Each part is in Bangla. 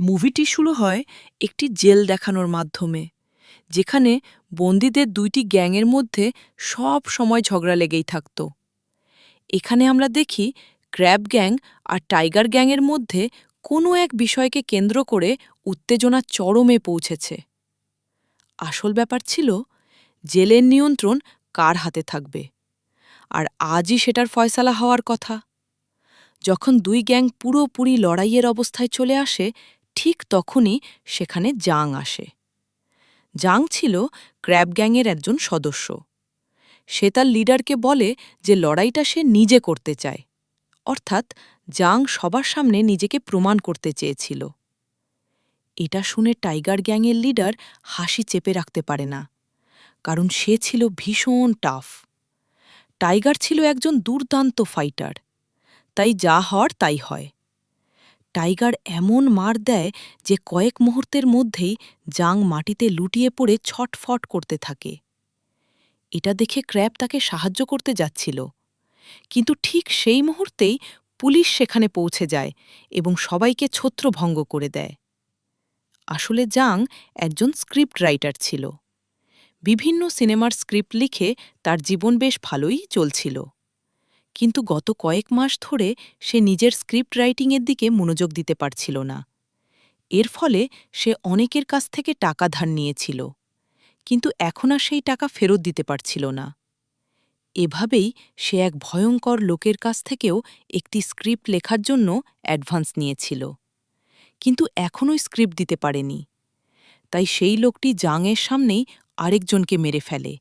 মুভিটি শুরু হয় একটি জেল দেখানোর মাধ্যমে, যেখানে বন্দীদের দুইটি গ্যাংয়ের মধ্যে সব সময় ঝগড়া লেগেই থাকত। এখানে আমরা দেখি ক্র্যাব গ্যাং আর টাইগার গ্যাংয়ের মধ্যে কোনো এক বিষয়কে কেন্দ্র করে উত্তেজনা চরমে পৌঁছেছে। আসল ব্যাপার ছিল জেলের নিয়ন্ত্রণ কার হাতে থাকবে, আর আজই সেটার ফয়সালা হওয়ার কথা। যখন দুই গ্যাং পুরোপুরি লড়াইয়ের অবস্থায় চলে আসে, ঠিক তখনই সেখানে জাং আসে। জাং ছিল ক্র্যাব গ্যাংয়ের একজন সদস্য। সে তার লিডারকে বলে যে লড়াইটা সে নিজে করতে চায়, অর্থাৎ জাং সবার সামনে নিজেকে প্রমাণ করতে চেয়েছিল। এটা শুনে টাইগার গ্যাংয়ের লিডার হাসি চেপে রাখতে পারে না, কারণ সে ছিল ভীষণ টাফ। টাইগার ছিল একজন দুর্দান্ত ফাইটার, তাই যা হওয়ার তাই হয়। টাইগার এমন মার দেয় যে কয়েক মুহূর্তের মধ্যেই জাং মাটিতে লুটিয়ে পড়ে ছটফট করতে থাকে। এটা দেখে ক্র্যাব তাকে সাহায্য করতে যাচ্ছিল, কিন্তু ঠিক সেই মুহূর্তেই পুলিশ সেখানে পৌঁছে যায় এবং সবাইকে ছত্রভঙ্গ করে দেয়। আসলে জাং একজন স্ক্রিপ্ট রাইটার ছিল। বিভিন্ন সিনেমার স্ক্রিপ্ট লিখে তার জীবন বেশ ভালোই চলছিল, কিন্তু গত কয়েক মাস ধরে সে নিজের স্ক্রিপ্ট রাইটিংয়ের দিকে মনোযোগ দিতে পারছিল না। এর ফলে সে অনেকের কাছ থেকে টাকা ধার নিয়েছিল, কিন্তু এখন আর সেই টাকা ফেরত দিতে পারছিল না। এভাবেই সে এক ভয়ঙ্কর লোকের কাছ থেকেও একটি স্ক্রিপ্ট লেখার জন্য অ্যাডভান্স নিয়েছিল, কিন্তু এখনই স্ক্রিপ্ট দিতে পারেনি। তাই সেই লোকটি জাংয়ের সামনেই আরেকজনকে মেরে ফেলে,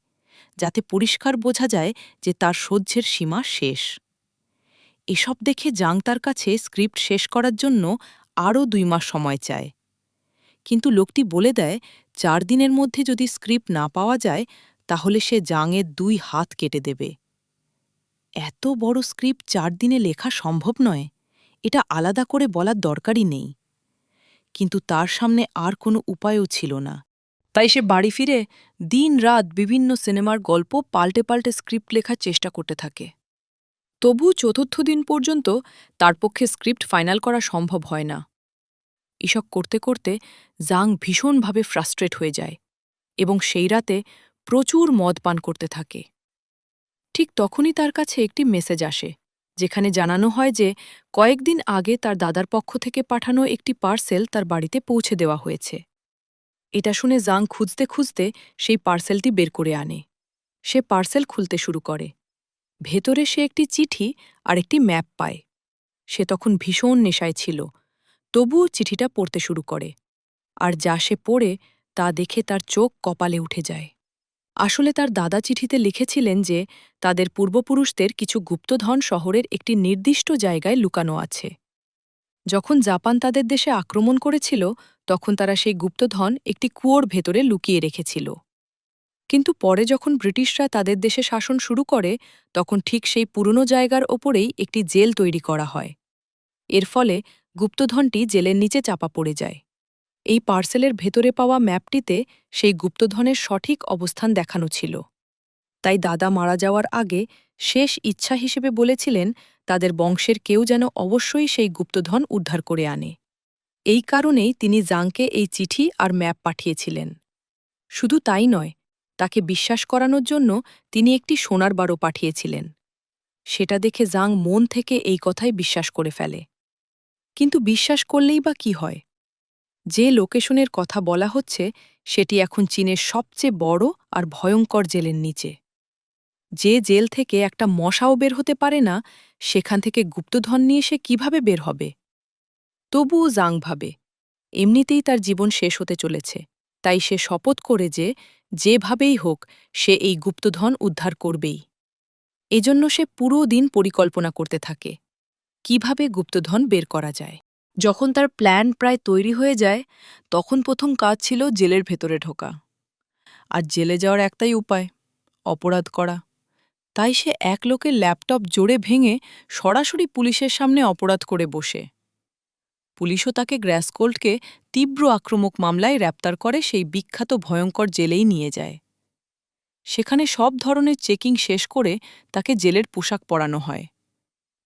যাতে পরিষ্কার বোঝা যায় যে তার সহ্যের সীমা শেষ। এসব দেখে জাং তার কাছে স্ক্রিপ্ট শেষ করার জন্য আরও 2 মাস সময় চায়, কিন্তু লোকটি বলে দেয় 4 দিনের মধ্যে যদি স্ক্রিপ্ট না পাওয়া যায় তাহলে সে জাংয়ের 2 হাত কেটে দেবে। এত বড় স্ক্রিপ্ট 4 দিনে লেখা সম্ভব নয়, এটা আলাদা করে বলার দরকারই নেই। কিন্তু তার সামনে আর কোনো উপায়ও ছিল না। তাই সে বাড়ি ফিরে দিন-রাত বিভিন্ন সিনেমার গল্প পাল্টে পাল্টে স্ক্রিপ্ট লেখার চেষ্টা করতে থাকে। তবু চতুর্থ দিন পর্যন্ত তার পক্ষে স্ক্রিপ্ট ফাইনাল করা সম্ভব হয় না। এসব করতে করতে জাং ভীষণভাবে ফ্রাস্ট্রেট হয়ে যায় এবং সেই রাতে প্রচুর মদ পান করতে থাকে। ঠিক তখনই তার কাছে একটি মেসেজ আসে, যেখানে জানানো হয় যে কয়েকদিন আগে তার দাদার পক্ষ থেকে পাঠানো একটি পার্সেল তার বাড়িতে পৌঁছে দেওয়া হয়েছে। এটা শুনে জাং খুঁজতে খুঁজতে সেই পার্সেলটি বের করে আনে। সে পার্সেল খুলতে শুরু করে। ভেতরে সে একটি চিঠি আর একটি ম্যাপ পায়। সে তখন ভীষণ নেশায় ছিল, তবুও চিঠিটা পড়তে শুরু করে। আর যা সে পড়ে তা দেখে তার চোখ কপালে উঠে যায়। আসলে তার দাদা চিঠিতে লিখেছিলেন যে তাদের পূর্বপুরুষদের কিছু গুপ্তধন শহরের একটি নির্দিষ্ট জায়গায় লুকানো আছে। যখন জাপান তাদের দেশে আক্রমণ করেছিল, তখন তারা সেই গুপ্তধন একটি কুয়োর ভেতরে লুকিয়ে রেখেছিল। কিন্তু পরে যখন ব্রিটিশরা তাদের দেশে শাসন শুরু করে, তখন ঠিক সেই পুরনো জায়গার ওপরেই একটি জেল তৈরি করা হয়। এর ফলে গুপ্তধনটি জেলের নিচে চাপা পড়ে যায়। এই পার্সেলের ভেতরে পাওয়া ম্যাপটিতে সেই গুপ্তধনের সঠিক অবস্থান দেখানো ছিল। তাই দাদা মারা যাওয়ার আগে শেষ ইচ্ছা হিসেবে বলেছিলেন তাদের বংশের কেউ যেন অবশ্যই সেই গুপ্তধন উদ্ধার করে আনে। এই কারণেই তিনি জাংকে এই চিঠি আর ম্যাপ পাঠিয়েছিলেন। শুধু তাই নয়, তাকে বিশ্বাস করানোর জন্য তিনি একটি সোনার বারও পাঠিয়েছিলেন। সেটা দেখে জাং মন থেকে এই কথাই বিশ্বাস করে ফেলে। কিন্তু বিশ্বাস করলেই বা কি হয়? যে লোকেশনের কথা বলা হচ্ছে সেটি এখন চীনের সবচেয়ে বড় আর ভয়ঙ্কর জেলের নিচে। যে জেল থেকে একটা মশাও বের হতে পারে না, সেখান থেকে গুপ্তধন নিয়ে সে কিভাবে বের হবে? তবুও জাং ভাবে এমনিতেই তার জীবন শেষ হতে চলেছে, তাই সে শপথ করে যে যেভাবেই হোক সে এই গুপ্তধন উদ্ধার করবেই। এজন্য সে পুরো দিন পরিকল্পনা করতে থাকে কিভাবে গুপ্তধন বের করা যায়। যখন তার প্ল্যান প্রায় তৈরি হয়ে যায়, তখন প্রথম কাজ ছিল জেলের ভেতরে ঢোকা। আর জেলে যাওয়ার একটাই উপায়, অপরাধ করা। তাই সে এক লোকের ল্যাপটপ জোরে ভেঙে সরাসরি পুলিশের সামনে অপরাধ করে বসে। পুলিশও তাকে গ্র্যাসকোল্ডকে তীব্র আক্রমক মামলায় গ্রেপ্তার করে সেই বিখ্যাত ভয়ঙ্কর জেলেই নিয়ে যায়। সেখানে সব ধরনের চেকিং শেষ করে তাকে জেলের পোশাক পরানো হয়।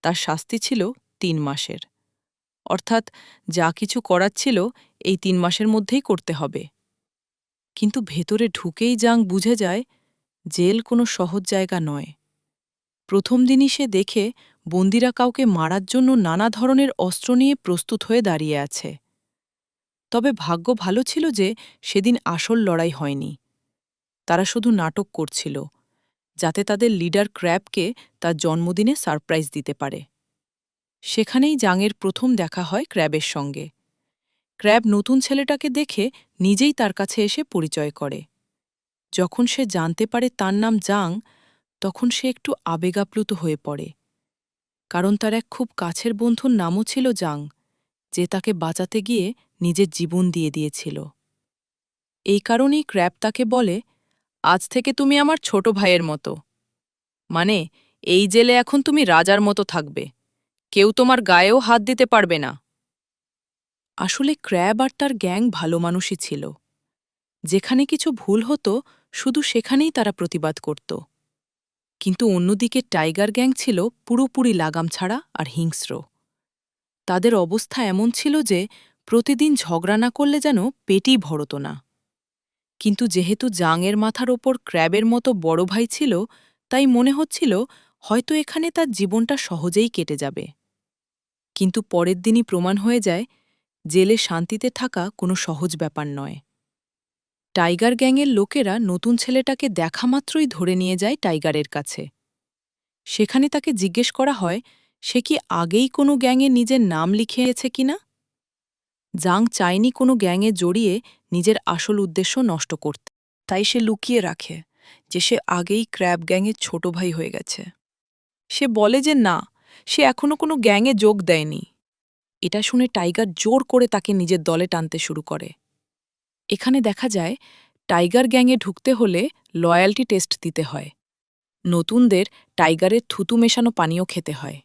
তার শাস্তি ছিল 3 মাসের। অর্থাৎ যা কিছু করার ছিল এই 3 মাসের মধ্যেই করতে হবে। কিন্তু ভেতরে ঢুকেই জাং বুঝে যায় জেল কোনো সহজ জায়গা নয়। প্রথম দিনই সে দেখে বন্দিরা কাউকে মারার জন্য নানা ধরনের অস্ত্র নিয়ে প্রস্তুত হয়ে দাঁড়িয়ে আছে। তবে ভাগ্য ভালো ছিল যে সেদিন আসল লড়াই হয়নি। তারা শুধু নাটক করছিল, যাতে তাদের লিডার ক্র্যাবকে তার জন্মদিনে সারপ্রাইজ দিতে পারে। সেখানেই জাংয়ের প্রথম দেখা হয় ক্র্যাবের সঙ্গে। ক্র্যাব নতুন ছেলেটাকে দেখে নিজেই তার কাছে এসে পরিচয় করে। যখন সে জানতে পারে তার নাম জাং, তখন সে একটু আবেগাপ্লুত হয়ে পড়ে। কারণ তার এক খুব কাছের বন্ধুর নামও ছিল জাং, যে তাকে বাঁচাতে গিয়ে নিজের জীবন দিয়ে দিয়েছিল। এই কারণেই ক্র্যাব তাকে বলে, আজ থেকে তুমি আমার ছোট ভাইয়ের মতো। মানে, এই জেলে এখন তুমি রাজার মতো থাকবে, কেউ তোমার গায়েও হাত দিতে পারবে না। আসলে ক্র্যাব আর তার গ্যাং ভালো মানুষই ছিল। যেখানে কিছু ভুল হতো শুধু সেখানেই তারা প্রতিবাদ করত। কিন্তু অন্যদিকে টাইগার গ্যাং ছিল পুরোপুরি লাগাম ছাড়া আর হিংস্র। তাদের অবস্থা এমন ছিল যে প্রতিদিন ঝগড়া না করলে যেন পেটই ভরত না। কিন্তু যেহেতু জাংয়ের মাথার ওপর ক্র্যাবের মতো বড় ভাই ছিল, তাই মনে হচ্ছিল হয়তো এখানে তার জীবনটা সহজেই কেটে যাবে। কিন্তু পরের দিনই প্রমাণ হয়ে যায় জেলে শান্তিতে থাকা কোনো সহজ ব্যাপার নয়। টাইগার গ্যাংয়ের লোকেরা নতুন ছেলেটাকে দেখা মাত্রই ধরে নিয়ে যায় টাইগারের কাছে। সেখানে তাকে জিজ্ঞেস করা হয় সে কি আগেই কোনো গ্যাংয়ে নিজের নাম লিখিয়েছে কিনা। জাং চায়নি কোনো গ্যাংয়ে জড়িয়ে নিজের আসল উদ্দেশ্য নষ্ট করতে, তাই সে লুকিয়ে রাখে যে সে আগেই ক্র্যাব গ্যাংয়ের ছোট ভাই হয়ে গেছে। সে বলে যে না, সে এখনও কোনো গ্যাংয়ে যোগ দেয়নি। এটা শুনে টাইগার জোর করে তাকে নিজের দলে টানতে শুরু করে। এখানে দেখা যায় টাইগার গ্যাংয়ে ঢুকতে হলে লয়্যাল্টি টেস্ট দিতে হয়। নতুনদের টাইগারের থুতু মেশানো পানীয় খেতে হয়।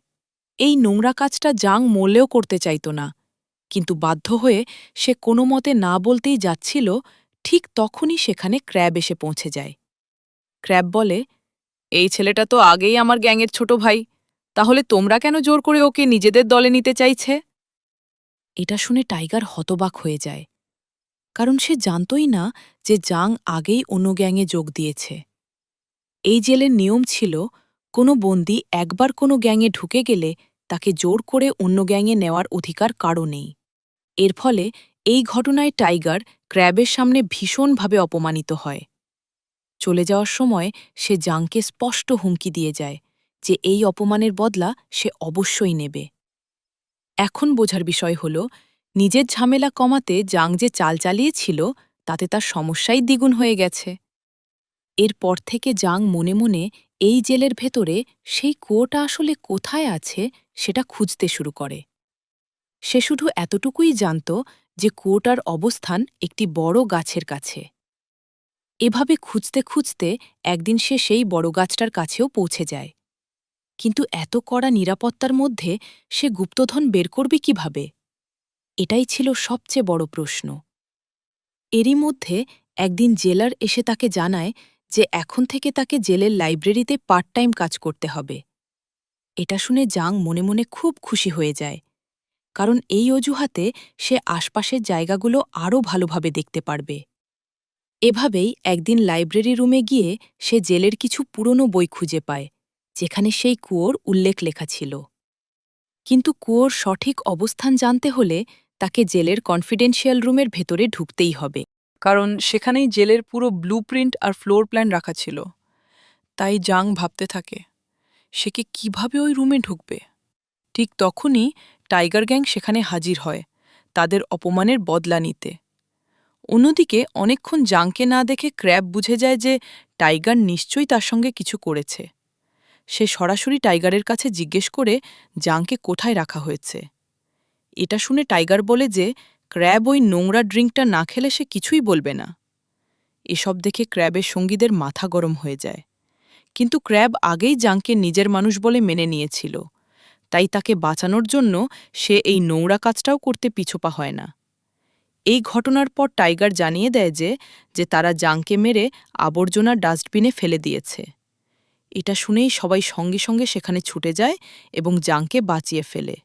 এই নোংরা কাজটা জাং মরলেও করতে চাইত না, কিন্তু বাধ্য হয়ে সে কোনো মতে না বলতেই যাচ্ছিল। ঠিক তখনই সেখানে ক্র্যাব এসে পৌঁছে যায়। ক্র্যাব বলে, এই ছেলেটা তো আগেই আমার গ্যাংয়ের ছোট ভাই, তাহলে তোমরা কেন জোর করে ওকে নিজেদের দলে নিতে চাইছে? এটা শুনে টাইগার হতবাক হয়ে যায়, কারণ সে জানতই না যে জাং আগেই অন্য গ্যাংয়ে যোগ দিয়েছে। এই জেলের নিয়ম ছিল কোনো বন্দী একবার কোনো গ্যাংয়ে ঢুকে গেলে তাকে জোর করে অন্য গ্যাংয়ে নেওয়ার অধিকার কারও নেই। এর ফলে এই ঘটনায় টাইগার ক্র্যাবের সামনে ভীষণভাবে অপমানিত হয়। চলে যাওয়ার সময় সে জাংকে স্পষ্ট হুমকি দিয়ে যায় যে এই অপমানের বদলা সে অবশ্যই নেবে। এখন বোঝার বিষয় হল, নিজের ঝামেলা কমাতে জাং যে চাল চালিয়েছিল তাতে তার সমস্যাই দ্বিগুণ হয়ে গেছে। এরপর থেকে জাং মনে মনে এই জেলের ভেতরে সেই কুয়োটা আসলে কোথায় আছে সেটা খুঁজতে শুরু করে। সে শুধু এতটুকুই জানত যে কুয়োটার অবস্থান একটি বড় গাছের কাছে। এভাবে খুঁজতে খুঁজতে একদিন সে সেই বড় গাছটার কাছেও পৌঁছে যায়। কিন্তু এত কড়া নিরাপত্তার মধ্যে সে গুপ্তধন বের করবে কিভাবে? এটাই ছিল সবচেয়ে বড় প্রশ্ন। এরই মধ্যে একদিন জেলার এসে তাকে জানায় যে এখন থেকে তাকে জেলের লাইব্রেরিতে পার্ট টাইম কাজ করতে হবে। এটা শুনে জাং মনে মনে খুব খুশি হয়ে যায়, কারণ এই অজুহাতে সে আশপাশের জায়গাগুলো আরও ভালোভাবে দেখতে পারবে। এভাবেই একদিন লাইব্রেরি রুমে গিয়ে সে জেলের কিছু পুরনো বই খুঁজে পায়, যেখানে সেই কুয়োর উল্লেখ লেখা ছিল। কিন্তু কুয়োর সঠিক অবস্থান জানতে হলে তাকে জেলের কনফিডেন্সিয়াল রুমের ভেতরে ঢুকতেই হবে, কারণ সেখানেই জেলের পুরো ব্লুপ্রিন্ট আর ফ্লোর প্ল্যান রাখা ছিল। তাই জাং ভাবতে থাকে সে কি কিভাবে ওই রুমে ঢুকবে। ঠিক তখনই টাইগার গ্যাং সেখানে হাজির হয়, তাদের অপমানের বদলা নিতে। অন্যদিকে অনেকক্ষণ জাংকে না দেখে ক্র্যাব বুঝে যায় যে টাইগার নিশ্চয়ই তার সঙ্গে কিছু করেছে। সে সরাসরি টাইগারের কাছে জিজ্ঞেস করে জাংকে কোথায় রাখা হয়েছে। এটা শুনে টাইগার বলে যে ক্র্যাব ওই নোংরা ড্রিঙ্কটা না খেলে সে কিছুই বলবে না। এসব দেখে ক্র্যাবের সঙ্গীদের মাথা গরম হয়ে যায়। কিন্তু ক্র্যাব আগেই জাংকে নিজের মানুষ বলে মেনে নিয়েছিল, তাই তাকে বাঁচানোর জন্য সে এই নোংরা কাজটাও করতে পিছপা হয় না। এই ঘটনার পর টাইগার জানিয়ে দেয় যে তারা জাংকে মেরে আবর্জনা ডাস্টবিনে ফেলে দিয়েছে। এটা শুনেই সবাই সঙ্গে সঙ্গে সেখানে ছুটে যায় এবং জাংকে বাঁচিয়ে ফেলে।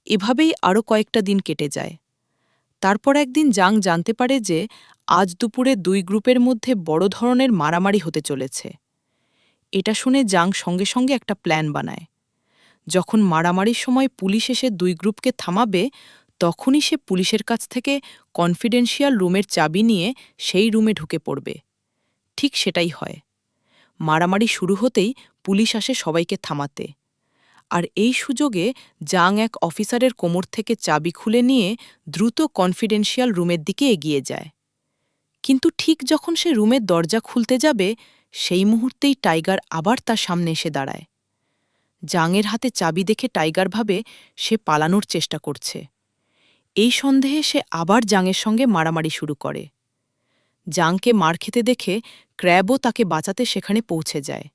এভাবেই আরও কয়েকটা দিন কেটে যায়। তারপর একদিন জাং জানতে পারে যে আজ দুপুরে দুই গ্রুপের মধ্যে বড় ধরনের মারামারি হতে চলেছে। এটা শুনে জাং সঙ্গে সঙ্গে একটা প্ল্যান বানায়। যখন মারামারির সময় পুলিশ এসে দুই গ্রুপকে থামাবে, তখনই সে পুলিশের কাছ থেকে কনফিডেন্সিয়াল রুমের চাবি নিয়ে সেই রুমে ঢুকে পড়বে। ঠিক সেটাই হয়। মারামারি শুরু হতেই পুলিশ আসে সবাইকে থামাতে। আর এই সুযোগে জাং এক অফিসারের কোমর থেকে চাবি খুলে নিয়ে দ্রুত কনফিডেন্সিয়াল রুমের দিকে এগিয়ে যায়। কিন্তু ঠিক যখন সে রুমের দরজা খুলতে যাবে, সেই মুহূর্তেই টাইগার আবার তার সামনে এসে দাঁড়ায়। জাংয়ের হাতে চাবি দেখে টাইগার ভাবে সে পালানোর চেষ্টা করছে। এই সন্দেহে সে আবার জাংয়ের সঙ্গে মারামারি শুরু করে। জাংকে মার খেতে দেখে ক্র্যাবও তাকে বাঁচাতে সেখানে পৌঁছে যায়।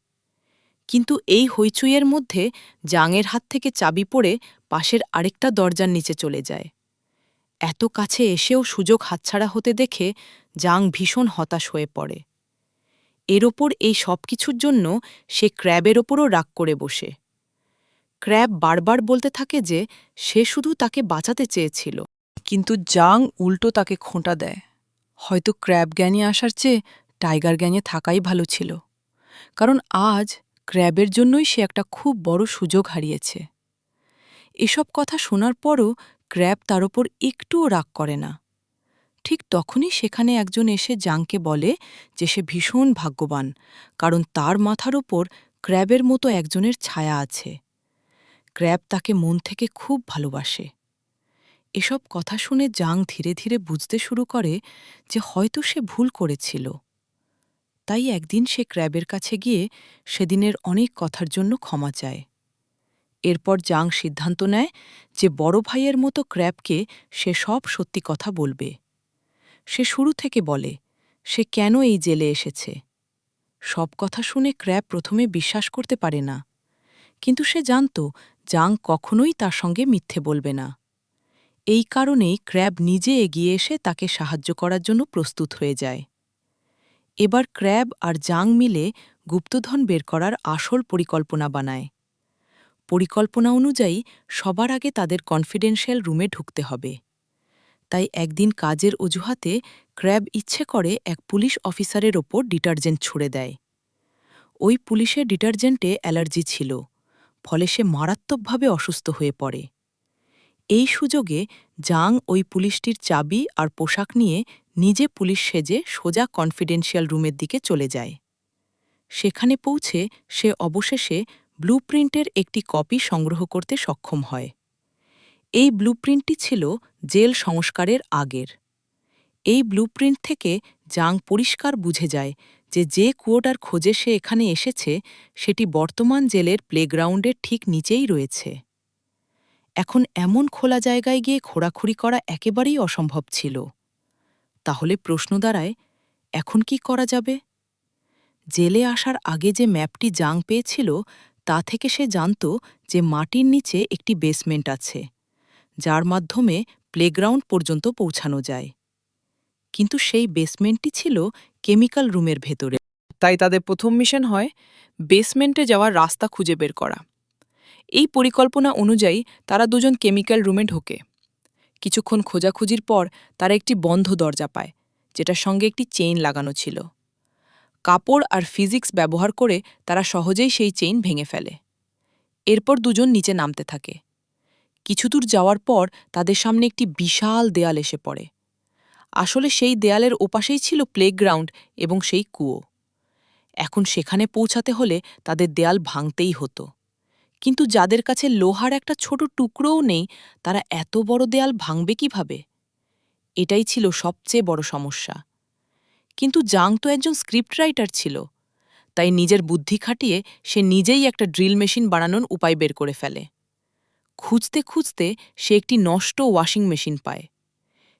কিন্তু এই হইচইয়ের মধ্যে জাংয়ের হাত থেকে চাবি পড়ে পাশের আরেকটা দরজার নিচে চলে যায়। এত কাছে এসেও সুযোগ হাতছাড়া হতে দেখে জাং ভীষণ হতাশ হয়ে পড়ে। এর ওপর এই সব কিছুর জন্য সে ক্র্যাবের ওপরও রাগ করে বসে। ক্র্যাব বারবার বলতে থাকে যে সে শুধু তাকে বাঁচাতে চেয়েছিল, কিন্তু জাং উল্টো তাকে খোঁটা দেয়। হয়তো ক্র্যাব জ্ঞানে আসার চেয়ে টাইগার জ্ঞানে থাকাই ভালো ছিল, কারণ আজ ক্র্যাবের জন্যই সে একটা খুব বড় সুযোগ হারিয়েছে। এসব কথা শোনার পরও ক্র্যাব তার ওপর একটুও রাগ করে না। ঠিক তখনই সেখানে একজন এসে জাংকে বলে যে সে ভীষণ ভাগ্যবান, কারণ তার মাথার ওপর ক্র্যাবের মতো একজনের ছায়া আছে। ক্র্যাব তাকে মন থেকে খুব ভালোবাসে। এসব কথা শুনে জাং ধীরে ধীরে বুঝতে শুরু করে যে হয়তো সে ভুল করেছিল। তাই একদিন সে ক্র্যাবের কাছে গিয়ে সেদিনের অনেক কথার জন্য ক্ষমা চায়। এরপর জাং সিদ্ধান্ত নেয় যে বড় ভাইয়ের মতো ক্র্যাবকে সে সব সত্যি কথা বলবে। সে শুরু থেকে বলে সে কেন এই জেলে এসেছে। সব কথা শুনে ক্র্যাব প্রথমে বিশ্বাস করতে পারে না, কিন্তু সে জানত জাং কখনোই তার সঙ্গে মিথ্যে বলবে না। এই কারণেই ক্র্যাব নিজে এগিয়ে এসে তাকে সাহায্য করার জন্য প্রস্তুত হয়ে যায়। এবার ক্র্যাব আর জাং মিলে গুপ্তধন বের করার আসল পরিকল্পনা বানায়। পরিকল্পনা অনুযায়ী সবার আগে তাদের কনফিডেন্সিয়াল রুমে ঢুকতে হবে। তাই একদিন কাজের অজুহাতে ক্র্যাব ইচ্ছে করে এক পুলিশ অফিসারের ওপর ডিটারজেন্ট ছুড়ে দেয়। ওই পুলিশের ডিটারজেন্টে অ্যালার্জি ছিল, ফলে সে মারাত্মকভাবে অসুস্থ হয়ে পড়ে। এই সুযোগে জাং ওই পুলিশটির চাবি আর পোশাক নিয়ে নিজে পুলিশ সেজে সোজা কনফিডেন্সিয়াল রুমের দিকে চলে যায়। সেখানে পৌঁছে সে অবশেষে ব্লুপ্রিন্টের একটি কপি সংগ্রহ করতে সক্ষম হয়। এই ব্লুপ্রিন্টটি ছিল জেল সংস্কারের আগের। এই ব্লুপ্রিন্ট থেকে জাং পরিষ্কার বুঝে যায় যে যে কুয়োটার খোঁজে সে এখানে এসেছে সেটি বর্তমান জেলের প্লেগ্রাউন্ডের ঠিক নিচেই রয়েছে। এখন এমন খোলা জায়গায় গিয়ে খোঁড়াখুড়ি করা একেবারেই অসম্ভব ছিল। তাহলে প্রশ্ন দাঁড়ায়, এখন কি করা যাবে? জেলে আসার আগে যে ম্যাপটি জাং পেয়েছিল তা থেকে সে জানত যে মাটির নিচে একটি বেসমেন্ট আছে, যার মাধ্যমে প্লেগ্রাউন্ড পর্যন্ত পৌঁছানো যায়। কিন্তু সেই বেসমেন্টটি ছিল কেমিক্যাল রুমের ভেতরে। তাই তাদের প্রথম মিশন হয় বেসমেন্টে যাওয়ার রাস্তা খুঁজে বের করা। এই পরিকল্পনা অনুযায়ী তারা দুজন কেমিক্যাল রুমে ঢোকে। কিছুক্ষণ খোঁজাখুঁজির পর তারা একটি বন্ধ দরজা পায়, যেটার সঙ্গে একটি চেইন লাগানো ছিল। কাপড় আর ফিজিক্স ব্যবহার করে তারা সহজেই সেই চেইন ভেঙে ফেলে। এরপর দুজন নিচে নামতে থাকে। কিছুদূর যাওয়ার পর তাদের সামনে একটি বিশাল দেয়াল এসে পড়ে। আসলে সেই দেয়ালের ওপাশেই ছিল প্লেগ্রাউন্ড এবং সেই কুয়ো। এখন সেখানে পৌঁছাতে হলে তাদের দেয়াল ভাঙতেই হতো। কিন্তু যাদের কাছে লোহার একটা ছোট টুকরোও নেই, তারা এত বড় দেয়াল ভাঙবে কিভাবে? এটাই ছিল সবচেয়ে বড় সমস্যা। কিন্তু জাং তো একজন স্ক্রিপ্ট রাইটার ছিল, তাই নিজের বুদ্ধি খাটিয়ে সে নিজেই একটা ড্রিল মেশিন বানানোর উপায় বের করে ফেলে। খুঁজতে খুঁজতে সে একটি নষ্ট ওয়াশিং মেশিন পায়।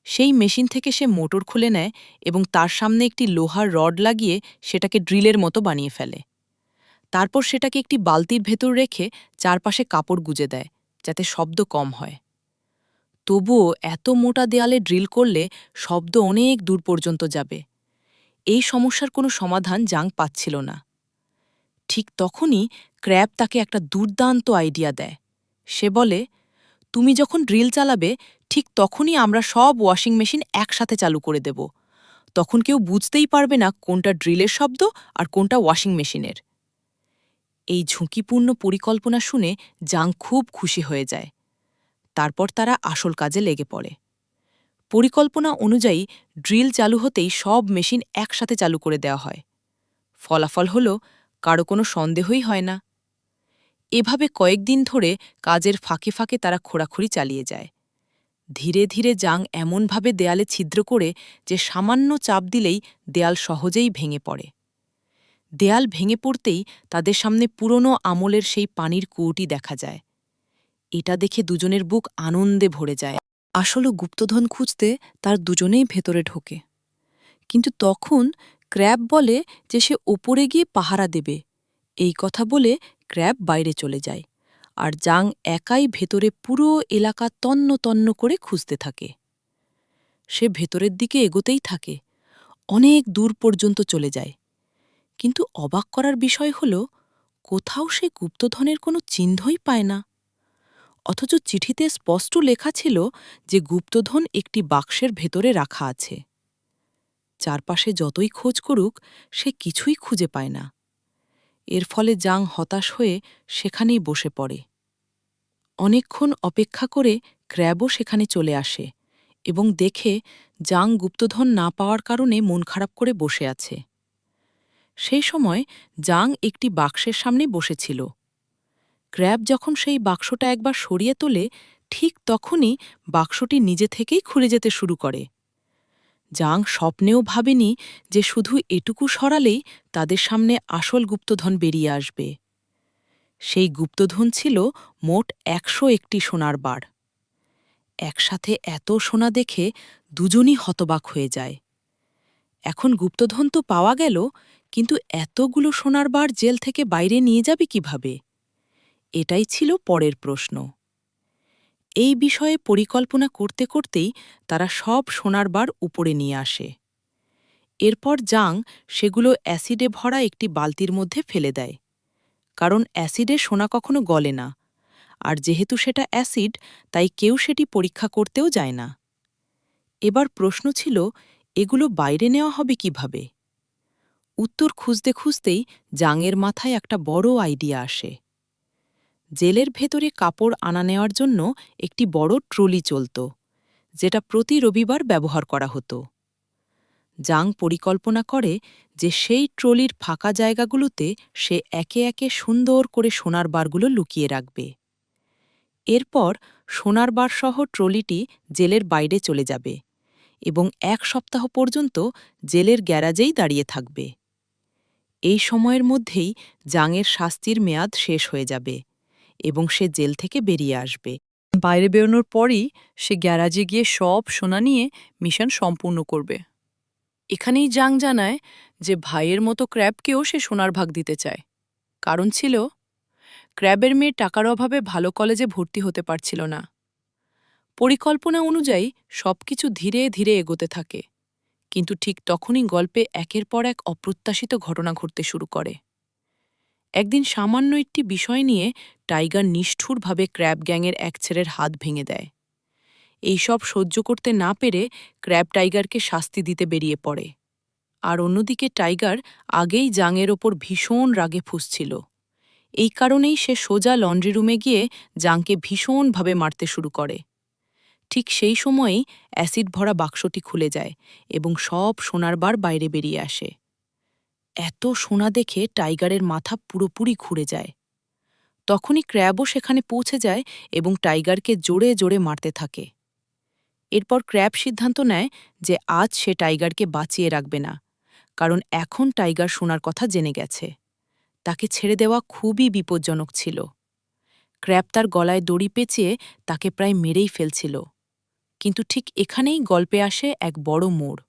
সেই মেশিন থেকে সে মোটর খুলে নেয় এবং তার সামনে একটি লোহার রড লাগিয়ে সেটাকে ড্রিলের মতো বানিয়ে ফেলে। তারপর সেটাকে একটি বালতির ভেতর রেখে চারপাশে কাপড় গুজে দেয়, যাতে শব্দ কম হয়। তবুও এত মোটা দেয়ালে ড্রিল করলে শব্দ অনেক দূর পর্যন্ত যাবে। এই সমস্যার কোনো সমাধান জাং পাচ্ছিল না। ঠিক তখনই ক্র্যাব তাকে একটা দুর্দান্ত আইডিয়া দেয়। সে বলে, তুমি যখন ড্রিল চালাবে ঠিক তখনই আমরা সব ওয়াশিং মেশিন একসাথে চালু করে দেব। তখন কেউ বুঝতেই পারবে না কোনটা ড্রিলের শব্দ আর কোনটা ওয়াশিং মেশিনের। এই ঝুঁকিপূর্ণ পরিকল্পনা শুনে জাং খুব খুশি হয়ে যায়। তারপর তারা আসল কাজে লেগে পড়ে। পরিকল্পনা অনুযায়ী ড্রিল চালু হতেই সব মেশিন একসাথে চালু করে দেওয়া হয়। ফলাফল হল কারো কোনো সন্দেহই হয় না। এভাবে কয়েকদিন ধরে কাজের ফাঁকে ফাঁকে তারা খোঁড়াখুড়ি চালিয়ে যায়। ধীরে ধীরে জাং এমনভাবে দেয়ালে ছিদ্র করে যে সামান্য চাপ দিলেই দেয়াল সহজেই ভেঙে পড়ে। দেয়াল ভেঙে পড়তেই তাদের সামনে পুরনো আমলের সেই পানির কুয়োটি দেখা যায়। এটা দেখে দুজনের বুক আনন্দে ভরে যায়। আসলে গুপ্তধন খুঁজতে তার দুজনেই ভেতরে ঢোকে। কিন্তু তখন ক্র্যাব বলে যে সে ওপরে গিয়ে পাহারা দেবে। এই কথা বলে ক্র্যাব বাইরে চলে যায়, আর জাং একাই ভেতরে পুরো এলাকা তন্ন তন্ন করে খুঁজতে থাকে। সে ভেতরের দিকে এগোতেই থাকে, অনেক দূর পর্যন্ত চলে যায়। কিন্তু অবাক করার বিষয় হল কোথাও সে গুপ্তধনের কোনো চিহ্নই পায় না। অথচ চিঠিতে স্পষ্ট লেখা ছিল যে গুপ্তধন একটি বাক্সের ভেতরে রাখা আছে। চারপাশে যতই খোঁজ করুক সে কিছুই খুঁজে পায় না। এর ফলে জাং হতাশ হয়ে সেখানেই বসে পড়ে। অনেকক্ষণ অপেক্ষা করে ক্র্যাবও সেখানে চলে আসে এবং দেখে জাং গুপ্তধন না পাওয়ার কারণে মন খারাপ করে বসে আছে। সেই সময় জাং একটি বাক্সের সামনে বসেছিল। ক্র্যাব যখন সেই বাক্সটা একবার সরিয়ে তোলে ঠিক তখনই বাক্সটি নিজে থেকেই খুলে যেতে শুরু করে। জাং স্বপ্নেও ভাবেনি যে শুধু এটুকু সরালেই তাদের সামনে আসল গুপ্তধন বেরিয়ে আসবে। সেই গুপ্তধন ছিল মোট ১০১টি সোনার বার। একসাথে এত সোনা দেখে দুজনই হতবাক হয়ে যায়। এখন গুপ্তধন তো পাওয়া গেল, কিন্তু এতগুলো সোনার বার জেল থেকে বাইরে নিয়ে যাবে কিভাবে? এটাই ছিল পরের প্রশ্ন। এই বিষয়ে পরিকল্পনা করতে করতেই তারা সব সোনার বার উপরে নিয়ে আসে। এরপর জাং সেগুলো অ্যাসিডে ভরা একটি বালতির মধ্যে ফেলে দেয়, কারণ অ্যাসিডে সোনা কখনো গলে না, আর যেহেতু সেটা অ্যাসিড তাই কেউ সেটি পরীক্ষা করতেও যায় না। এবার প্রশ্ন ছিল, এগুলো বাইরে নেওয়া হবে কিভাবে? উত্তর খুঁজতে খুঁজতেই জাংয়ের মাথায় একটা বড় আইডিয়া আসে। জেলের ভেতরে কাপড় আনা নেওয়ার জন্য একটি বড় ট্রলি চলত, যেটা প্রতি রবিবার ব্যবহার করা হতো। জাং পরিকল্পনা করে যে সেই ট্রলির ফাঁকা জায়গাগুলোতে সে একে একে সুন্দর করে সোনার বারগুলো লুকিয়ে রাখবে। এরপর সোনার বারসহ ট্রলিটি জেলের বাইরে চলে যাবে এবং ১ সপ্তাহ পর্যন্ত জেলের গ্যারাজেই দাঁড়িয়ে থাকবে। এই সময়ের মধ্যেই জাংয়ের শাস্তির মেয়াদ শেষ হয়ে যাবে এবং সে জেল থেকে বেরিয়ে আসবে। বাইরে বেরোনোর পরই সে গ্যারাজে গিয়ে সব সোনা নিয়ে মিশন সম্পূর্ণ করবে। এখানেই জাং জানায় যে ভাইয়ের মতো ক্র্যাবকেও সে সোনার ভাগ দিতে চায়। কারণ ছিল, ক্র্যাবের মেয়ে টাকার অভাবে ভালো কলেজে ভর্তি হতে পারছিল না। পরিকল্পনা অনুযায়ী সবকিছু ধীরে ধীরে এগোতে থাকে, কিন্তু ঠিক তখনই গল্পে একের পর এক অপ্রত্যাশিত ঘটনা ঘটতে শুরু করে। একদিন সামান্য একটি বিষয় নিয়ে টাইগার নিষ্ঠুরভাবে ক্র্যাব গ্যাংয়ের এক ছেলের হাত ভেঙে দেয়। এইসব সহ্য করতে না পেরে ক্র্যাব টাইগারকে শাস্তি দিতে বেরিয়ে পড়ে। আর অন্যদিকে টাইগার আগেই জাংয়ের ওপর ভীষণ রাগে ফুঁসছিল। এই কারণেই সে সোজা লন্ড্রি রুমে গিয়ে জাংকে ভীষণভাবে মারতে শুরু করে। ঠিক সেই সময়েই অ্যাসিড ভরা বাক্সটি খুলে যায় এবং সব সোনার বার বাইরে বেরিয়ে আসে। এত সোনা দেখে টাইগারের মাথা পুরোপুরি ঘুরে যায়। তখনই ক্র্যাবও সেখানে পৌঁছে যায় এবং টাইগারকে জোরে জোরে মারতে থাকে। এরপর ক্র্যাব সিদ্ধান্ত নেয় যে আজ সে টাইগারকে বাঁচিয়ে রাখবে না, কারণ এখন টাইগার সোনার কথা জেনে গেছে। তাকে ছেড়ে দেওয়া খুবই বিপজ্জনক ছিল। ক্র্যাব তার গলায় দড়ি পেঁচিয়ে তাকে প্রায় মেরেই ফেলছিল। কিন্তু ঠিক এখানেই গল্পে আসে এক বড় মোড়।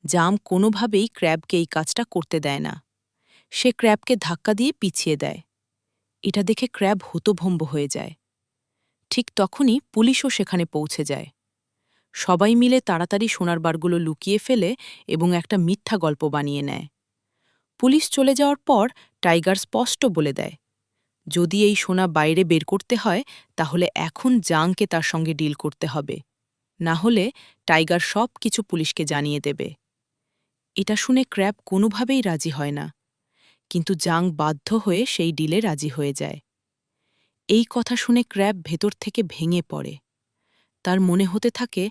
জাম কোনোভাবেই ক্র্যাবকে এই কাজটা করতে দেয় না। সে ক্র্যাবকে ধাক্কা দিয়ে পিছিয়ে দেয়। এটা দেখে ক্র্যাব হতভম্ব হয়ে যায়। ঠিক তখনই পুলিশও সেখানে পৌঁছে যায়। সবাই মিলে তাড়াতাড়ি সোনার বারগুলো লুকিয়ে ফেলে এবং একটা মিথ্যা গল্প বানিয়ে নেয়। পুলিশ চলে যাওয়ার পর টাইগার স্পষ্ট বলে দেয়, যদি এই সোনা বাইরে বের করতে হয় তাহলে এখন জাংকে তার সঙ্গে ডিল করতে হবে, না হলে টাইগার সব কিছু পুলিশকে জানিয়ে দেবে। এটা শুনে ক্র্যাব কোনোভাবেই রাজি হয় না, কিন্তু জাং বাধ্য হয়ে সেই ডিলে রাজি হয়ে যায়। এই কথা শুনে ক্র্যাব ভেতর থেকে ভেঙে পড়ে। তার মনে হতে থাকে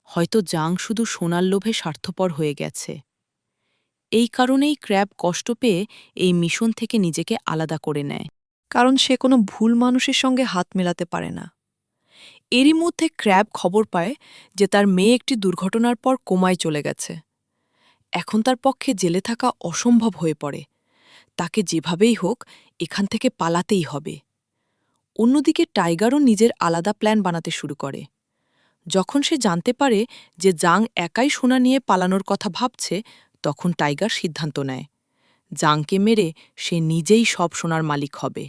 হয়তো জাং শুধু সোনার লোভে স্বার্থপর হয়ে গেছে। এই কারণেই ক্র্যাব কষ্ট পেয়ে এই মিশন থেকে নিজেকে আলাদা করে নেয়, কারণ সে কোনো ভুল মানুষের সঙ্গে হাত মেলাতে পারে না। এরই মধ্যে ক্র্যাব খবর পায় যে তার মেয়ে একটি দুর্ঘটনার পর কোমায় চলে গেছে। এখন তার পক্ষে জেলে থাকা অসম্ভব হয়ে পড়ে। তাকে যেভাবেই হোক এখান থেকে পালাতেই হবে। অন্যদিকে টাইগারও নিজের আলাদা প্ল্যান বানাতে শুরু করে। যখন সে জানতে পারে যে জাং একাই সোনা নিয়ে পালানোর কথা ভাবছে, তখন টাইগার সিদ্ধান্ত নেয় জাংকে মেরে সে নিজেই সব সোনার মালিক হবে।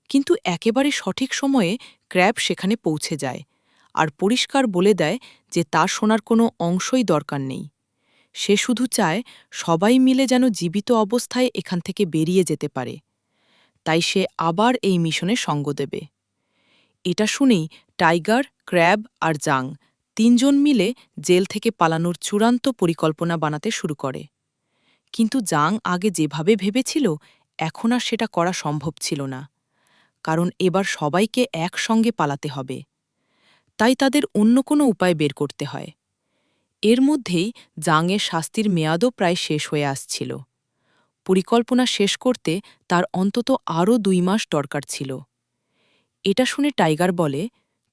কিন্তু একেবারে সঠিক সময়ে ক্র্যাব সেখানে পৌঁছে যায় আর পরিষ্কার বলে দেয় যে তার সোনার কোনো অংশই দরকার নেই। সে শুধু চায় সবাই মিলে যেন জীবিত অবস্থায় এখান থেকে বেরিয়ে যেতে পারে। তাই সে আবার এই মিশনে সঙ্গ দেবে। এটা শুনেই টাইগার, ক্র্যাব আর জাং তিনজন মিলে জেল থেকে পালানোর চূড়ান্ত পরিকল্পনা বানাতে শুরু করে। কিন্তু জাং আগে যেভাবে ভেবেছিল এখন আর সেটা করা সম্ভব ছিল না, কারণ এবার সবাইকে একসঙ্গে পালাতে হবে। তাই তাদের অন্য কোনো উপায় বের করতে হয়। এর মধ্যেই জাংয়ের শাস্তির মেয়াদও প্রায় শেষ হয়ে আসছিল। পরিকল্পনা শেষ করতে তার অন্তত আরও 2 মাস দরকার ছিল। এটা শুনে টাইগার বলে,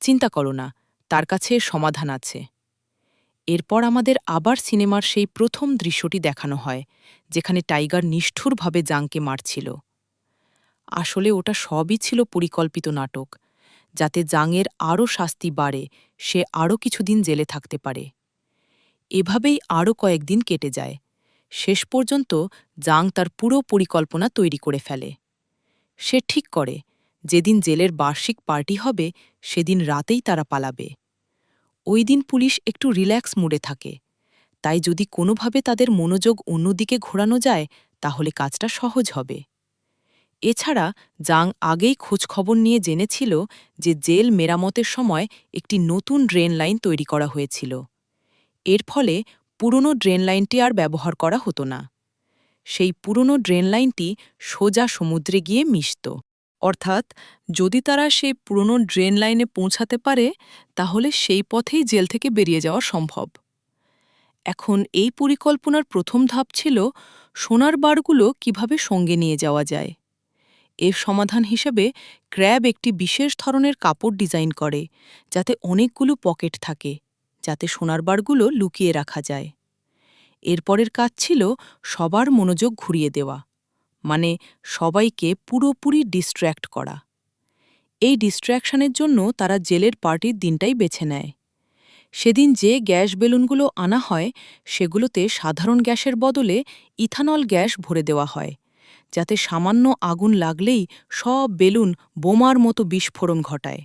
চিন্তা করো না, তার কাছে এর সমাধান আছে। এরপর আমাদের আবার সিনেমার সেই প্রথম দৃশ্যটি দেখানো হয়, যেখানে টাইগার নিষ্ঠুরভাবে জাংকে মারছিল। আসলে ওটা সবই ছিল পরিকল্পিত নাটক, যাতে জাংয়ের আরও শাস্তি বাড়ে, সে আরও কিছুদিন জেলে থাকতে পারে। এভাবেই আরও কয়েকদিন কেটে যায়। শেষ পর্যন্ত জাং তার পুরো পরিকল্পনা তৈরি করে ফেলে। সে ঠিক করে যেদিন জেলের বার্ষিক পার্টি হবে সেদিন রাতেই তারা পালাবে। ওই দিন পুলিশ একটু রিল্যাক্স মুডে থাকে, তাই যদি কোনোভাবে তাদের মনোযোগ অন্যদিকে ঘোরানো যায় তাহলে কাজটা সহজ হবে। এছাড়া জাং আগেই খোঁজখবর নিয়ে জেনেছিল যে জেল মেরামতের সময় একটি নতুন ড্রেন লাইন তৈরি করা হয়েছিল। এর ফলে পুরনো ড্রেন লাইনটি আর ব্যবহার করা হতো না। সেই পুরনো ড্রেন লাইনটি সোজা সমুদ্রে গিয়ে মিশত। অর্থাৎ যদি তারা সেই পুরনো ড্রেন লাইনে পৌঁছাতে পারে তাহলে সেই পথেই জেল থেকে বেরিয়ে যাওয়া সম্ভব। এখন এই পরিকল্পনার প্রথম ধাপ ছিল সোনার বারগুলো কিভাবে সঙ্গে নিয়ে যাওয়া যায়। এর সমাধান হিসেবে ক্র্যাব একটি বিশেষ ধরনের কাপড় ডিজাইন করে, যাতে অনেকগুলো পকেট থাকে, যাতে সোনার বারগুলো লুকিয়ে রাখা যায়। এরপরের কাজ ছিল সবার মনোযোগ ঘুরিয়ে দেওয়া, মানে সবাইকে পুরোপুরি ডিস্ট্র্যাক্ট করা। এই ডিস্ট্র্যাকশনের জন্য তারা জেলের পার্টির দিনটাই বেছে নেয়। সেদিন যে গ্যাস বেলুনগুলো আনা হয় সেগুলোতে সাধারণ গ্যাসের বদলে ইথানল গ্যাস ভরে দেওয়া হয়, যাতে সামান্য আগুন লাগলেই সব বেলুন বোমার মতো বিস্ফোরণ ঘটায়।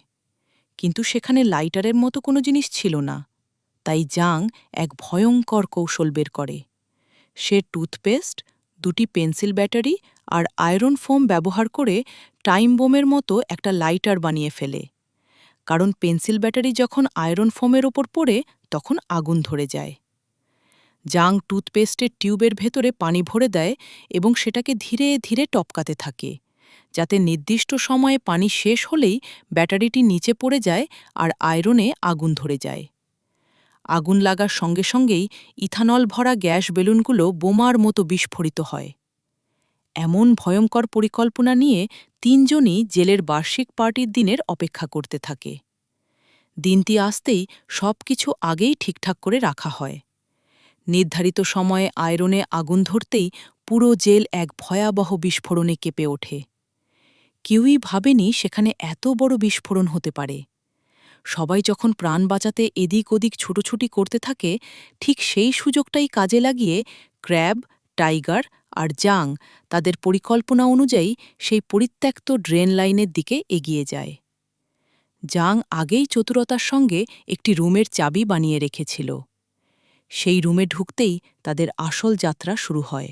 কিন্তু সেখানে লাইটারের মতো কোনো জিনিস ছিল না। তাই জাং এক ভয়ঙ্কর কৌশল বের করে। সে টুথপেস্ট, 2টি পেন্সিল ব্যাটারি আর আয়রন ফোম ব্যবহার করে টাইম বোমের মতো একটা লাইটার বানিয়ে ফেলে। কারণ পেন্সিল ব্যাটারি যখন আয়রন ফোমের ওপর পড়ে তখন আগুন ধরে যায়। জাং টুথপেস্টের টিউবের ভেতরে পানি ভরে দেয় এবং সেটাকে ধীরে ধীরে টপকাতে থাকে, যাতে নির্দিষ্ট সময়ে পানি শেষ হলেই ব্যাটারিটি নিচে পড়ে যায় আর আয়রনে আগুন ধরে যায়। আগুন লাগার সঙ্গে সঙ্গেই ইথানল ভরা গ্যাস বেলুনগুলো বোমার মতো বিস্ফোরিত হয়। এমন ভয়ঙ্কর পরিকল্পনা নিয়ে তিনজনই জেলের বার্ষিক পার্টির দিনের অপেক্ষা করতে থাকে। দিনটি আসতেই সবকিছু আগেই ঠিকঠাক করে রাখা হয়। নির্ধারিত সময়ে আয়রনে আগুন ধরতেই পুরো জেল এক ভয়াবহ বিস্ফোরণে কেঁপে ওঠে। কেউই ভাবেনি সেখানে এত বড় বিস্ফোরণ হতে পারে। সবাই যখন প্রাণ বাঁচাতে এদিক ওদিক ছুটোছুটি করতে থাকে, ঠিক সেই সুযোগটাই কাজে লাগিয়ে ক্র্যাব, টাইগার আর জাং তাদের পরিকল্পনা অনুযায়ী সেই পরিত্যক্ত ড্রেন লাইনের দিকে এগিয়ে যায়। জাং আগেই চতুরতার সঙ্গে একটি রুমের চাবি বানিয়ে রেখেছিল। সেই রুমে ঢুকতেই তাদের আসল যাত্রা শুরু হয়।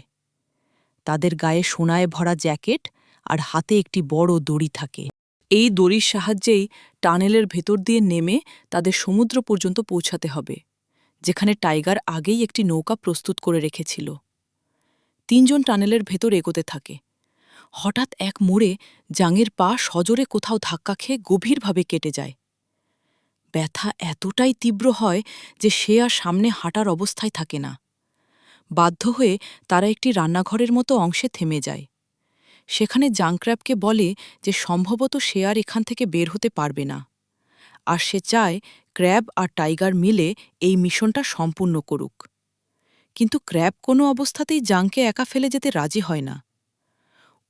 তাদের গায়ে সোনায় ভরা জ্যাকেট আর হাতে একটি বড় দড়ি থাকে। এই দড়ির সাহায্যেই টানেলের ভেতর দিয়ে নেমে তাদের সমুদ্র পর্যন্ত পৌঁছাতে হবে, যেখানে টাইগার আগেই একটি নৌকা প্রস্তুত করে রেখেছিল। ৩ জন টানেলের ভেতর এগোতে থাকে। হঠাৎ এক মোড়ে জাংয়ের পা সজোরে কোথাও ধাক্কা খেয়ে গভীরভাবে কেটে যায়। ব্যথা এতটাই তীব্র হয় যে সে আর সামনে হাঁটার অবস্থায় থাকে না। বাধ্য হয়ে তারা একটি রান্নাঘরের মতো অংশে থেমে যায়। সেখানে জাং ক্র্যাবকে বলে যে সম্ভবত সে আর এখান থেকে বের হতে পারবে না, আর সে চায় ক্র্যাব আর টাইগার মিলে এই মিশনটা সম্পূর্ণ করুক। কিন্তু ক্র্যাব কোনো অবস্থাতেই জাংকে একা ফেলে যেতে রাজি হয় না।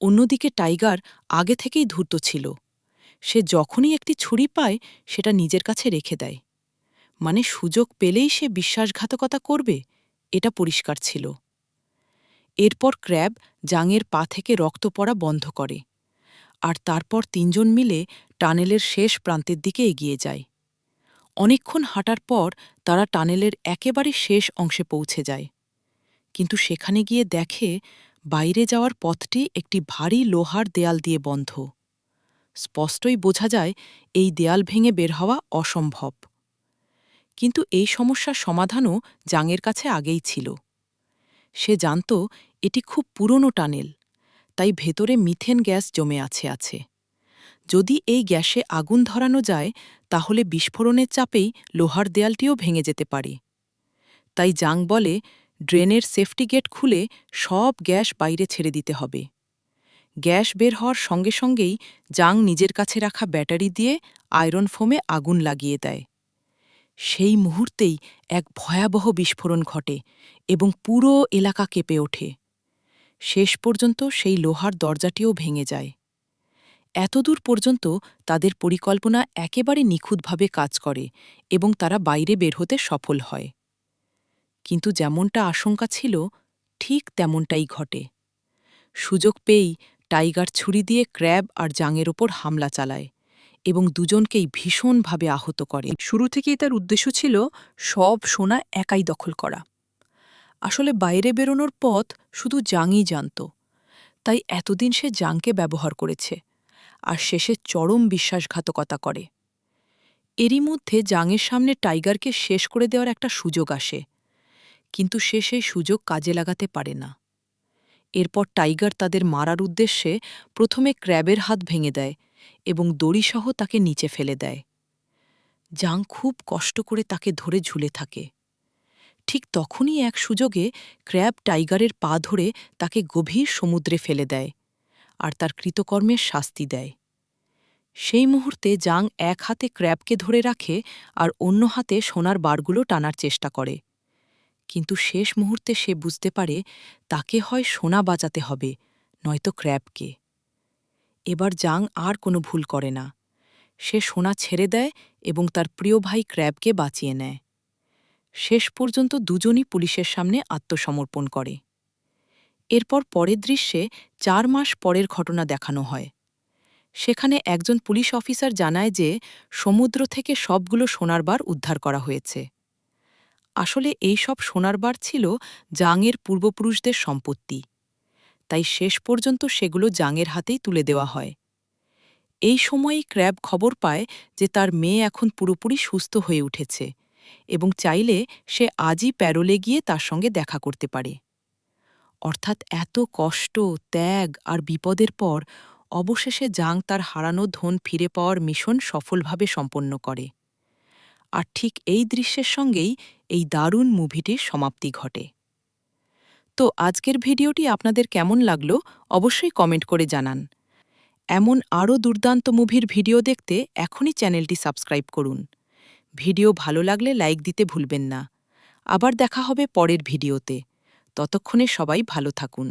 অন্যদিকে টাইগার আগে থেকেই ধূর্ত ছিল। সে যখনই একটি ছুরি পায় সেটা নিজের কাছে রেখে দেয়, মানে সুযোগ পেলেই সে বিশ্বাসঘাতকতা করবে, এটা পরিষ্কার ছিল। এরপর ক্র্যাব জাংয়ের পা থেকে রক্ত পড়া বন্ধ করে, আর তারপর ৩ জন মিলে টানেলের শেষ প্রান্তের দিকে এগিয়ে যায়। অনেকক্ষণ হাঁটার পর তারা টানেলের একেবারে শেষ অংশে পৌঁছে যায়, কিন্তু সেখানে গিয়ে দেখে বাইরে যাওয়ার পথটি একটি ভারী লোহার দেয়াল দিয়ে বন্ধ। স্পষ্টই বোঝা যায় এই দেয়াল ভেঙে বের হওয়া অসম্ভব। কিন্তু এই সমস্যার সমাধানও জাংয়ের কাছে আগেই ছিল। সে জানত এটি খুব পুরনো টানেল, তাই ভেতরে মিথেন গ্যাস জমে আছে। যদি এই গ্যাসে আগুন ধরানো যায় তাহলে বিস্ফোরণের চাপেই লোহার দেয়ালটিও ভেঙে যেতে পারে। তাই জাং বলে ড্রেনের সেফটি গেট খুলে সব গ্যাস বাইরে ছেড়ে দিতে হবে। গ্যাস বের হওয়ার সঙ্গে সঙ্গেই জাং নিজের কাছে রাখা ব্যাটারি দিয়ে আয়রন ফোমে আগুন লাগিয়ে দেয়। সেই মুহূর্তেই এক ভয়াবহ বিস্ফোরণ ঘটে এবং পুরো এলাকা কেঁপে ওঠে। শেষ পর্যন্ত সেই লোহার দরজাটিও ভেঙে যায়। এতদূর পর্যন্ত তাদের পরিকল্পনা একেবারে নিখুঁতভাবে কাজ করে এবং তারা বাইরে বের হতে সফল হয়। কিন্তু যেমনটা আশঙ্কা ছিল ঠিক তেমনটাই ঘটে। সুযোগ পেয়েই টাইগার ছুরি দিয়ে ক্র্যাব আর জাংয়ের ওপর হামলা চালায় এবং দুজনকেই ভীষণভাবে আহত করে। শুরু থেকেই তার উদ্দেশ্য ছিল সব সোনা একাই দখল করা। আসলে বাইরে বেরোনোর পথ শুধু জাংই জানত, তাই এতদিন সে জাংকে ব্যবহার করেছে আর শেষে চরম বিশ্বাসঘাতকতা করে। এরই মধ্যে জাংয়ের সামনে টাইগারকে শেষ করে দেওয়ার একটা সুযোগ আসে, কিন্তু সে সেই সুযোগ কাজে লাগাতে পারে না। এরপর টাইগার তাদের মারার উদ্দেশ্যে প্রথমে ক্র্যাবের হাত ভেঙে দেয় এবং দড়িসহ তাকে নিচে ফেলে দেয়। জাং খুব কষ্ট করে তাকে ধরে ঝুলে থাকে। ঠিক তখনই এক সুযোগে ক্র্যাব টাইগারের পা ধরে তাকে গভীর সমুদ্রে ফেলে দেয় আর তার কৃতকর্মের শাস্তি দেয়। সেই মুহূর্তে জাং এক হাতে ক্র্যাবকে ধরে রাখে আর অন্য হাতে সোনার বারগুলো টানার চেষ্টা করে। কিন্তু শেষ মুহূর্তে সে বুঝতে পারে তাকে হয় সোনা বাঁচাতে হবে, নয়তো ক্র্যাবকে। এবার জাং আর কোনো ভুল করে না। সে সোনা ছেড়ে দেয় এবং তার প্রিয় ভাই ক্র্যাবকে বাঁচিয়ে নেয়। শেষ পর্যন্ত দুজনই পুলিশের সামনে আত্মসমর্পণ করে। এরপর পরের দৃশ্যে ৪ মাস পরের ঘটনা দেখানো হয়। সেখানে একজন পুলিশ অফিসার জানায় যে সমুদ্র থেকে সবগুলো সোনার বার উদ্ধার করা হয়েছে। আসলে এই সব সোনার বার ছিল জাংয়ের পূর্বপুরুষদের সম্পত্তি, তাই শেষ পর্যন্ত সেগুলো জাংয়ের হাতেই তুলে দেওয়া হয়। এই সময়েই ক্র্যাব খবর পায় যে তার মেয়ে এখন পুরোপুরি সুস্থ হয়ে উঠেছে এবং চাইলে সে আজই প্যারোলে গিয়ে তার সঙ্গে দেখা করতে পারে। অর্থাৎ এত কষ্ট, ত্যাগ আর বিপদের পর অবশেষে জাং তার হারানো ধন ফিরে পাওয়ার মিশন সফলভাবে সম্পন্ন করে। আর ঠিক এই দৃশ্যের সঙ্গেই এই দারুণ মুভিটির সমাপ্তি ঘটে। তো আজকের ভিডিওটি আপনাদের কেমন লাগলো অবশ্যই কমেন্ট করে জানান। এমন আরও দুর্দান্ত মুভির ভিডিও দেখতে এখনই চ্যানেলটি সাবস্ক্রাইব করুন। ভিডিও ভালো লাগলে লাইক দিতে ভুলবেন না। আবার দেখা হবে পরের ভিডিওতে। ততক্ষণে সবাই ভালো থাকুন।